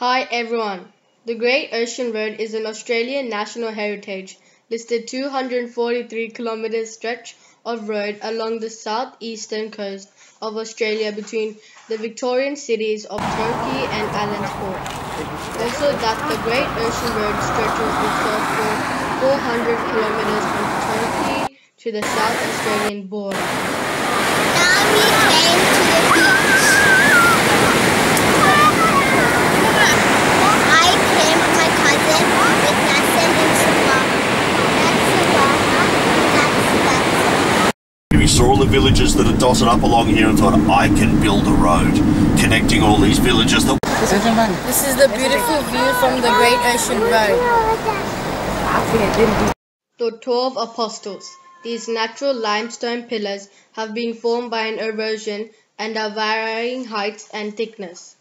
Hi everyone. The Great Ocean Road is an Australian national heritage listed 243 kilometres stretch of road along the southeastern coast of Australia between the Victorian cities of Torquay and Allensfort. Also that the Great Ocean Road stretches itself for 400 kilometres from Torquay to the South Australian border. Now we came to the beach. I came with my cousin with Nathan and Savannah. That's Savannah. We saw all the villages that are dotted up along here and thought, I can build a road connecting all these villages. This is the beautiful view from the Great Ocean Road. The 12 Apostles. These natural limestone pillars have been formed by an erosion and are varying heights and thickness.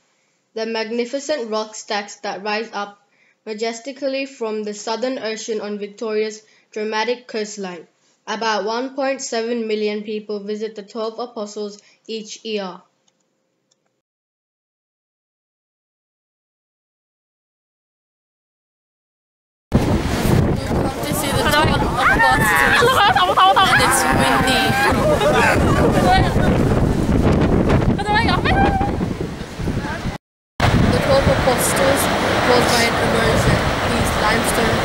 The magnificent rock stacks that rise up majestically from the Southern Ocean on Victoria's dramatic coastline. About 1.7 million people visit the 12 Apostles each year. Come to see the 12 Apostles, and it's windy. The 12 Apostles caused by an erosion. These limestone